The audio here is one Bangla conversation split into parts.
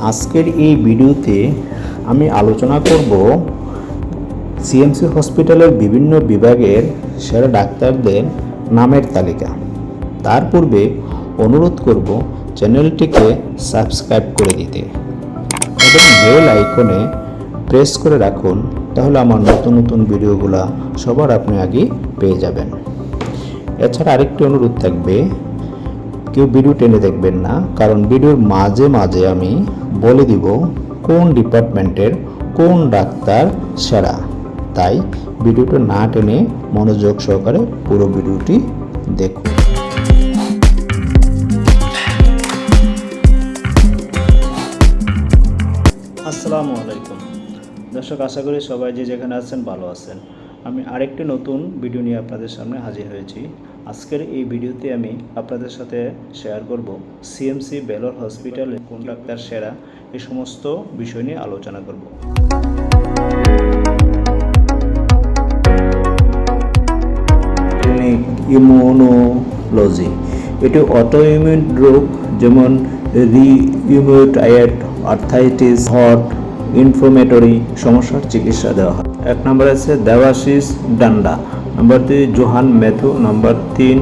আজকের এই ভিডিওতে আমি আলোচনা করব সিএমসি হসপিটালের বিভিন্ন বিভাগের সেরা ডাক্তারদের নামের তালিকা। তার পূর্বে অনুরোধ করব চ্যানেলটিকে সাবস্ক্রাইব করে দিতে এবং বেল আইকনে প্রেস করে রাখুন, তাহলে আমার নতুন নতুন ভিডিওগুলো সবার আপনি আগে পেয়ে যাবেন। এছাড়া আরেকটি অনুরোধ থাকবে, কেউ ভিডিও টেনে দেখবেন না, কারণ ভিডিওর মাঝে মাঝে আমি বলে দিব কোন ডিপার্টমেন্টের কোন ডাক্তার সেরা। তাই ভিডিওটা না টেনে মনোযোগ সহকারে পুরো ভিডিওটি দেখুন। আসসালামু আলাইকুম দর্শক, আশা করি সবাই যে যেখানে আছেন ভালো আছেন। আমি আরেকটি নতুন ভিডিও নিয়ে আপনাদের সামনে হাজির হয়েছি। আজকের এই ভিডিওতে আমি আপনাদের সাথে শেয়ার করব সিএমসি বেলোর হসপিটালে কোন ডাক্তার সেরা, এই সমস্ত বিষয় নিয়ে আলোচনা করব। ইমিউনোলজি, এটি অটোইমিউন রোগ যেমন রিউমেটয়েড আর্থ্রাইটিস, হট ইনফ্লামেটরি সমস্যার চিকিৎসা দেওয়া হয়। 1 নম্বর আছে দেবাশিস ডান্ডা, নম্বর 2 Johann Matthew, number 3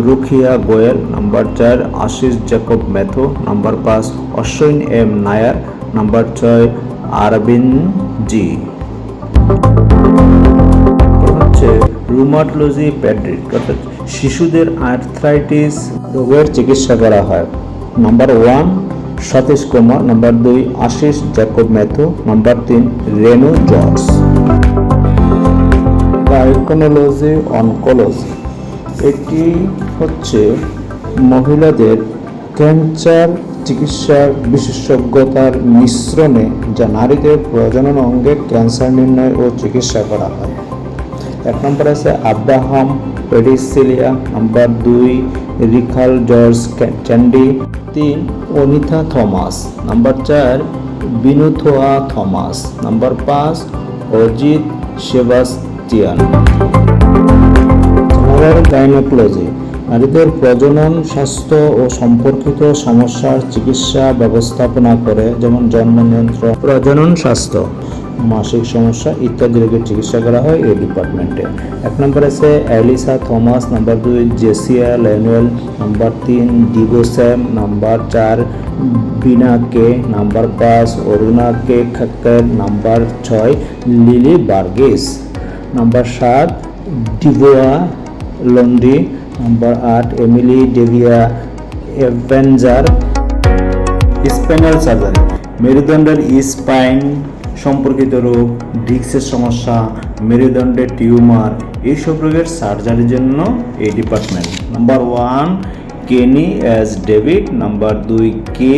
Rukhia Goyal, নম্বর 4 আশিস জ্যাকব ম্যাথু, নম্বর 5 অশ্বিন এম নায়ার, নম্বর 6 আরবিন জি। হচ্ছে রুমাটোলজি পেডিয়াট্রিক, অর্থাৎ শিশুদের আর্থ্রাইটিস রোগের চিকিৎসা করা হয়। নম্বর 1 সতীশ কুমার, নম্বর 2 আশিস জ্যাকব ম্যাথু, নম্বর 3 রেনু জর্জ। গাইনোকোলজি অনকোলজি, এটি হচ্ছে মহিলাদের ক্যান্সার চিকিৎসার বিশেষজ্ঞতার মিশ্রণে, যা নারীদের প্রজনন অঙ্গে ক্যান্সার নির্ণয় ও চিকিৎসা করা হয়। 1 নম্বর আছে আব্রাহাম পেডিসিলিয়া, নম্বর 2 রিখাল জর্জ চ্যান্ডি, 3 অনিতা থমাস, নম্বর 4 বিনুথোয়া থমাস, নম্বর 5 অজিত সেবাস্টিয়ান। জেনারেল গাইনোকোলজি, নারীদের প্রজনন স্বাস্থ্য ও সম্পর্কিত সমস্যার চিকিৎসা ব্যবস্থাপনা করে, যেমন জন্ম নিয়ন্ত্রণ, প্রজনন স্বাস্থ্য, মাসিক সমস্যা ইত্যাদি রোগের চিকিৎসা করা হয় এই ডিপার্টমেন্টে। 1 নম্বর আছে অ্যালিসা থমাস, নম্বর 2 জেসিয়া ল্যানুয়েল, নম্বর 3 ডিবোস্যাম, নম্বর 4 বিনা কে, নম্বর 5 অরুণা কে খাক্কর, নম্বর 6 লিলি বার্গেস, নম্বর 7 ডিবোয়া লন্ডি, নম্বর 8 এমিলি ডেভিয়া এভেঞ্জার। স্পাইনাল সার্জারি, মেরুদণ্ডের স্পাইন সম্পর্কিত রোগ, ডিস্কের সমস্যা, মেরুদণ্ডের টিউমার, এইসব রোগের সার্জারির জন্য এই department. Number 1 Kenny S David, number 2 K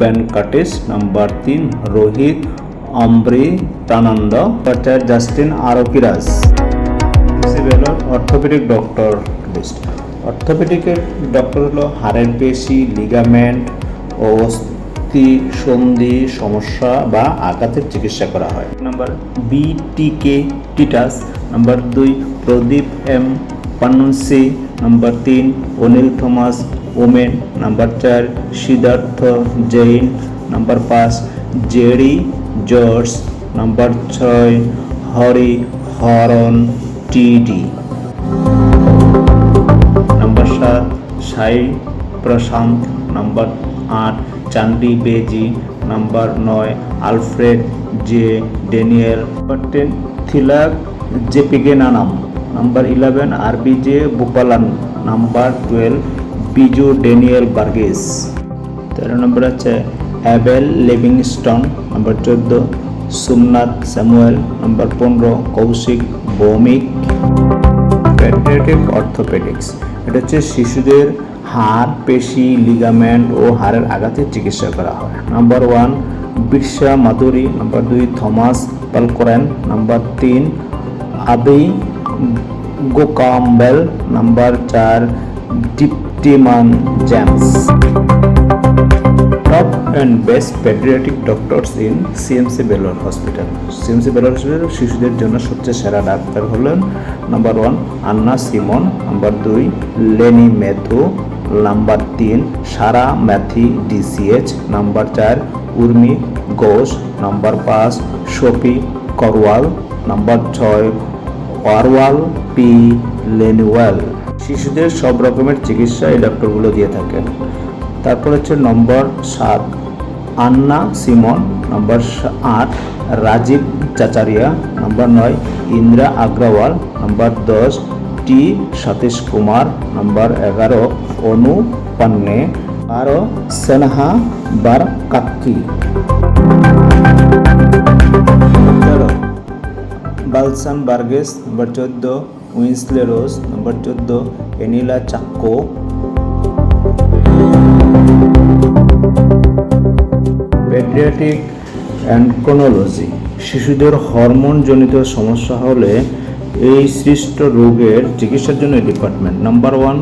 Venkatesh, number 3 Rohit Amritanand, number 4 Justin Arokiaraj. Orthopaedic doctor list, অর্থোপেডিকের ডক্টর হলো হাড়ের পেশি, লিগামেন্ট ও সন্ধি সমস্যা বা আঘাতের চিকিৎসা করা হয়। নম্বর বিটিকে টিটাস, নম্বর 2 প্রদীপ এম পান্নুসি, নম্বর 3 অনিল থমাস ওমেন, নম্বর 4 সিদ্ধার্থ জৈন, নম্বর 5 জেরি জর্জ, নম্বর 6 হরি হরন টিডি, নম্বর 7 সাই প্রশান্ত, নম্বর 8 চান্ডি বেজি, নম্বর 9 আলফ্রেড জে ড্যানিয়েল, নম্বর 10 থিলাক জেপিগে নানাম, নম্বর 11 আরবি জে বুপালান, নম্বর 12 বিজু ড্যানিয়েল বার্গেস। 13 নম্বর আছে অ্যাবেল লিভিংস্টন, নম্বর 14 সোমনাথ স্যামুয়েল, নম্বর 15 কৌশিক ভৌমিক। পেডিয়াট্রিক অর্থোপেডিক্স, এটা হচ্ছে শিশুদের হাড়, পেশি, লিগামেন্ট ও হাড়ের আঘাতের চিকিৎসা করা হয়। নম্বর 1 বিরসা মাধুরী, নম্বর 2 থমাস পালকোরেন, নম্বর 3 আবি গোকাম্বেল, number 4 Diptiman James. Top and best paediatric doctors in CMC Vellore hospital. CMC Vellore hospital শিশুদের জন্য সবচেয়ে সেরা ডাক্তার হলেন number 1 Anna Simon, number 2 Lenny Mathew, number 3 Sarah Mathai DCH, number 4 Urmi Ghosh. Number 5 Shafi Karwal. Number 6 অরওয়াল পি লেনুয়েল। শিশুদের সব রকমের চিকিৎসা এই ডক্টরগুলো দিয়ে থাকেন। তারপর হচ্ছে number 7 Anna Simon. Number 8 Rajeev Chacharia. Number 9 Indra Agarwal. Number 10 T Satish Kumar. Number 11 Anu Punnen. 12 Sneha Barkataki. 13 Valsan Varghese. Number 14 Winsley Rose. Number 14 Anila Chacko. Paediatric endocrinology, শিশুদের হরমোনজনিত সমস্যা হলে এই সৃষ্ট রোগের চিকিৎসার জন্য department. Number 1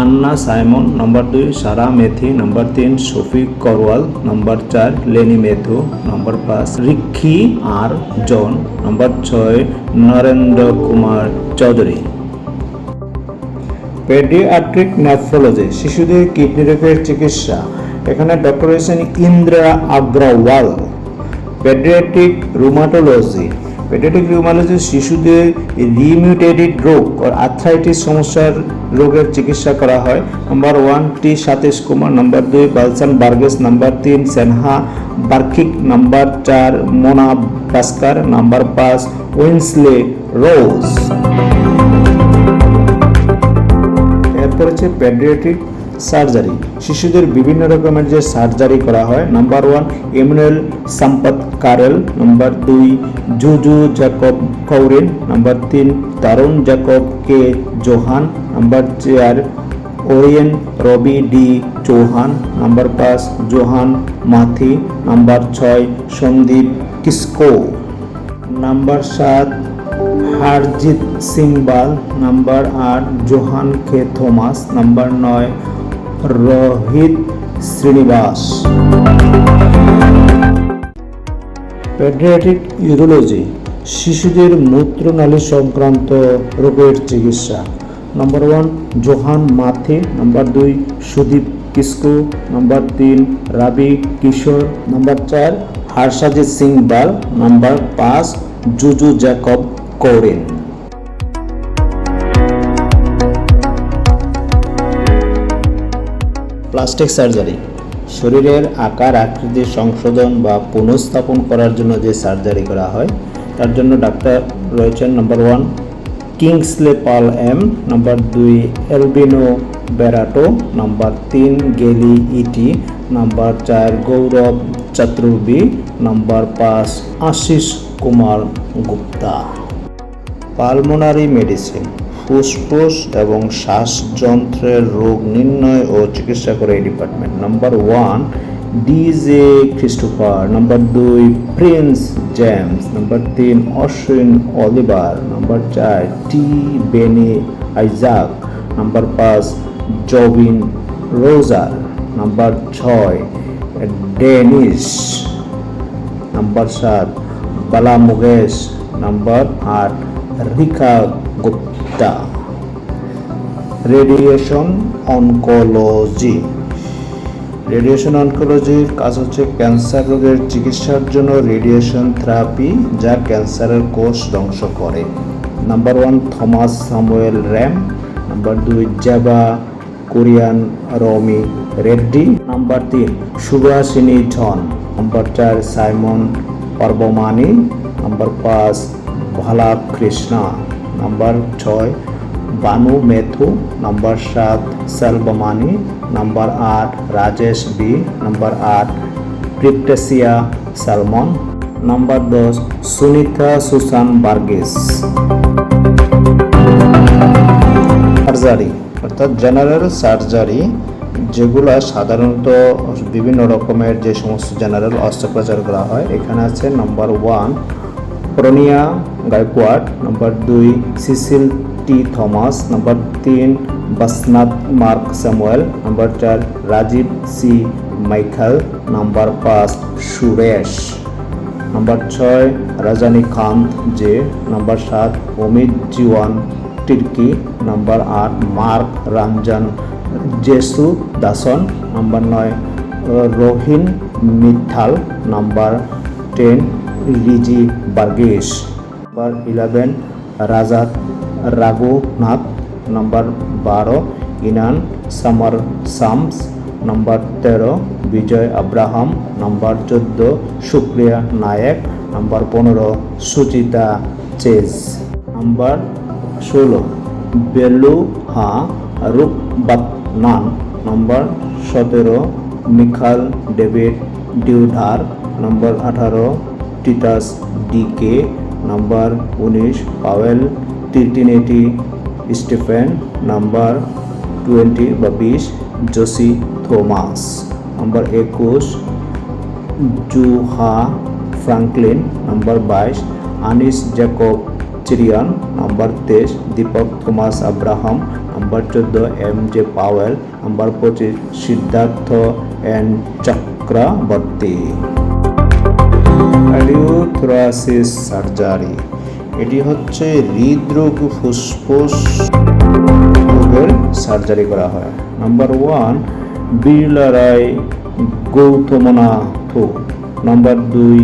Anna Simon. Number 2 Sarah Mathai. Number 3 Shafi Karwal. Number 4 Lenny Mathew. Number 5 রিক্ষি R John. Number 6 Narendra Kumar Chaudhary. Paediatric nephrology, শিশুদের কিডনি রোগের চিকিৎসা, এখানে ডক্টর হয়েছেন Indra Agarwal. Paediatric rheumatology, paediatric rheumatology শিশুদের রিমিউটেটেড রোগ ও আর্থ্রাইটিস সমস্যার রোগের চিকিৎসা করা হয়। Number 1 T Satish Kumar. Number 2 Valsan Varghese. Number 3 Sneha Barkataki. Number 4 Mona Bhaskar. Number 5 Winsley Rose. এরপর হচ্ছে পেডিয়াট্রিক সার্জারি, শিশুদের বিভিন্ন রকমের যে সার্জারি করা হয়। Number 1 Emmanuel Sampath Karl. Number 2 Juju Jacob Kurian. Number 3 Tarun Jacob K John. Number 4 ওরিয়েন Ravi D Chauhan. Number 5 John Mathai. Number 6 Sandeep Kisku. Number 7 Harjit Singh Bal. Number 8 John K Thomas. Number 9 Rohit Srinivas. Paediatric urology, শিশুদের মূত্রনালী সংক্রান্ত রোগের চিকিৎসা। Number 1 John Mathai. Number 2 Sudeep Kisku. Number 3 Ravi Kishore. Number 4 হর্ষজিৎ Singh Bal. Number 5 জুজু জ্যাকব কৌরিন। প্লাস্টিক সার্জারি, শরীরের আকার আকৃতি সংশোধন বা পুনঃস্থাপন করার জন্য যে সার্জারি করা হয় তার জন্য ডাক্তার রয়েছেন। Number 1 Kingsley Paul M. Number 2 এলবিনো বেরাটো। নাম্বার 3 গেলি ইটি। Number 4 Gaurav Chaturvedi. Number 5 Ashish Kumar Gupta. Pulmonary medicine, ফুসফুস এবং শ্বাসযন্ত্রের রোগ নির্ণয় ও চিকিৎসা করে এই department. Number 1 D J Christopher. Number 2 Prince James. Number 3 Ashwin Oliver. Number 4 T Benny Isaac. Number 5 Jobin Roger. Number 6 Dennis. Number 7 Bala Mukesh. Number 8 Rika Gupta. Radiation oncology, radiation অনকোলজির কাজ হচ্ছে ক্যান্সার রোগের চিকিৎসার জন্য রেডিয়েশন থেরাপি যা ক্যান্সারের কোষ ধ্বংস করে। Number 1 Thomas Samuel Ram. Number 2 জাবা কোরিয়ান রমি Reddy. Number 3 Subhashini John. Number 4 Simon পারবমানি। Number 5 Bala Krishna. Number 6 Banu Mathew. Number 7 Selvamani. Number 8 Rajesh B. Number 8 প্রিপটেসিয়া সালমন। Number 10 Sunita Susan Varghese. Surgery অর্থাৎ জেনারেল সার্জারি, যেগুলো সাধারণত বিভিন্ন রকমের যে সমস্ত জেনারেল অস্ত্রোপচার করা হয়। এখানে আছে number 1 Praniya Gaikwad. Number 2 Cecil T Thomas. Number 3 Basnath Mark Samuel. Number 4 Rajiv C Michael. Number 5 Suresh. Number 6 Rajinikanth J. Number 7 Amit Jiwan Tirkey. Number 8 Mark Ranjan Jesu Dasan. Number 9 Rohin Mittal, number 10 Riji Burgess, number 11 Rajat Raghunath, number 12 Inan Samar Sams, number 13 Vijay Abraham, number 14 Supriya Nayak, number 15 Suchita Chase, number 16 বেলুহা রুকবাতনান, নাম্বার 17 মিখাল ডেভিড ডিউডার, number 18 Titus D K, number 19 Powell টিরটিনেটি Stephen, number 20 Josy Thomas, number 21 জুহা Franklin, number 22 Anish Jacob Cherian, number 23 Deepak Thomas Abraham, number 14 M J. Powell, number 25 Siddharth N Chakraborty. Cardiothoracic surgery, এটি হচ্ছে হৃদরোগ ফুসফুস রোগের সার্জারি করা হয়। নাম্বার 1 বিড়লা রায় গৌতমনাথ, number 2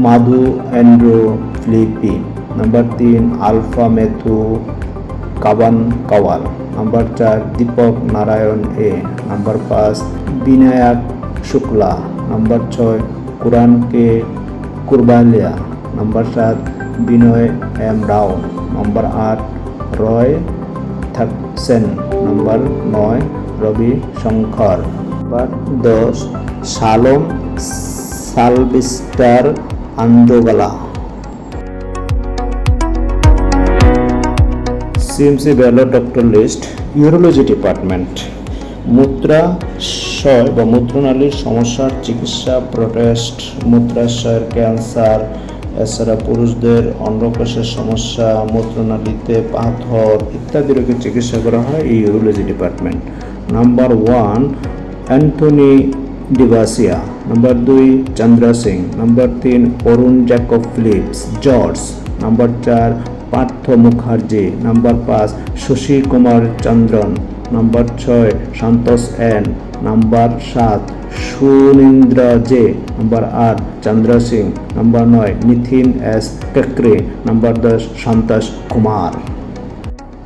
Madhu Andrew Philip, number 3 আলফা মেথু কাবান কাওয়াল, নাম্বার 4 দীপক নারায়ণ এ, নাম্বার 5 বিনায়ক শুক্লা, নাম্বার 6 কুরআন কে কুরবালিয়া, নাম্বার 7 বিনয় এম রাও, নাম্বার 8 রয় থাকসেন, number 9 Ravi Shankar, number 10 শালম সালবিস্টার আন্দোগলা। CMC ভ্যালর doctor list. Urology department, মূত্রাশয় বা মূত্রনালীর সমস্যার চিকিৎসা, প্রোস্টেট, মূত্রাশয়ের ক্যান্সার, এছাড়া পুরুষদের অন্ডকোষের সমস্যা, মূত্রনালীতে পাথর ইত্যাদি রোগের চিকিৎসা করা হয় এই ইউরোলজি ডিপার্টমেন্ট। নাম্বার 1 অ্যান্থনি ডিভাসিয়া, number 2 Chandra Singh, number 3 Arun Jacob Phillips George, number 4 Partha Mukherjee, number 5 Shashi Kumar Chandran, number 6 Santosh N, number 7 Sunindra J, number 8 Chandra Singh, number 9 Nithin S Kekre, number 10 Santosh Kumar,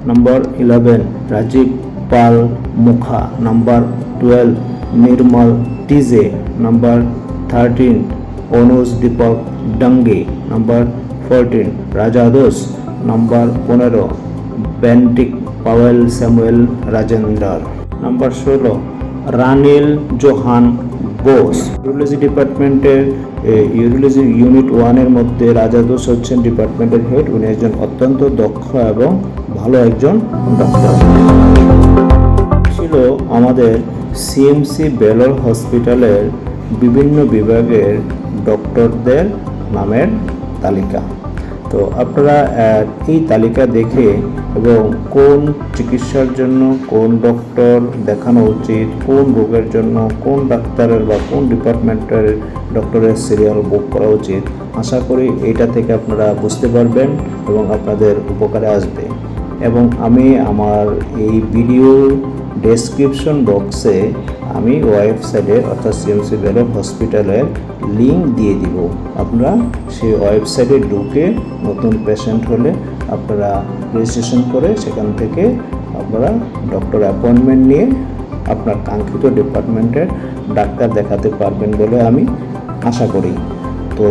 number 11 Rajeev Pal মুখা, number 12 Nirmal TJ, number 13 Anuj Deepak Dange, number 14 Raja Doss, number 15 Bentinck Powell Samuel Rajendra, number 16 Ranil Johan Bose. Urology ডিপার্টমেন্টের ইউরোলজি ইউনিট 1-এর মধ্যে রাজা দোস হচ্ছেন ডিপার্টমেন্টের হেড। উনি একজন অত্যন্ত দক্ষ এবং ভালো একজন ডক্টর ছিল। আমাদের সিএমসি ভ্যালর হসপিটালের বিভিন্ন বিভাগের ডক্টরদের নামের তালিকা। তো আপনারা এই তালিকা দেখে এবং কোন চিকিৎসার জন্য কোন ডক্টর দেখানো উচিত, কোন রোগের জন্য কোন ডাক্তারের বা কোন ডিপার্টমেন্টের ডক্টরের সিরিয়াল বুক করা উচিত, আশা করি এইটা থেকে আপনারা বুঝতে পারবেন এবং আপনাদের উপকারে আসবে। এবং আমি আমার এই ভিডিও ডেসক্রিপশন বক্সে আমি ওয়েবসাইটে অর্থাৎ সিএমসি ভ্যালর হসপিটালের লিঙ্ক দিয়ে দিব। আপনারা সেই ওয়েবসাইটে ঢুকে নতুন পেশেন্ট হলে আপনারা রেজিস্ট্রেশন করে সেখান থেকে আপনারা ডক্টর অ্যাপয়েন্টমেন্ট নিয়ে আপনার কাঙ্ক্ষিত ডিপার্টমেন্টের ডাক্তার দেখাতে পারবেন বলে আমি আশা করি। তো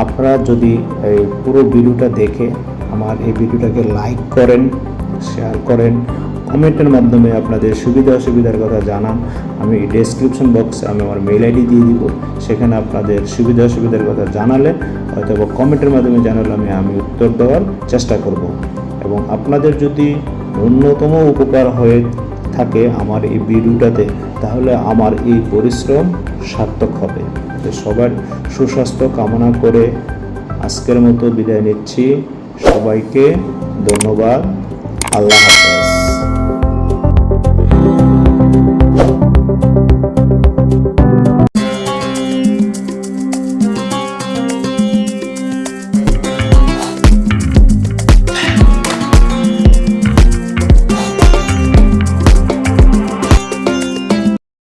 আপনারা যদি এই পুরো ভিডিওটা দেখে আমার এই ভিডিওটাকে লাইক করেন, শেয়ার করেন, কমেন্টের মাধ্যমে আপনাদের সুবিধা অসুবিধার কথা জানান। আমি ডেসক্রিপশন বক্সে আমি আমার মেল আইডি দিয়ে দিব, সেখানে আপনাদের সুবিধা অসুবিধার কথা জানালে অথবা কমেন্টের মাধ্যমে জানালে আমি উত্তর দেওয়ার চেষ্টা করব। এবং আপনাদের যদি ন্যূনতম উপকার হয়ে থাকে আমার এই ভিডিওটাতে, তাহলে আমার এই পরিশ্রম সার্থক হবে। তো সবার সুস্বাস্থ্য কামনা করে আজকের মতো বিদায় নিচ্ছি। সবাইকে ধন্যবাদ। আল্লাহ হাফেজ।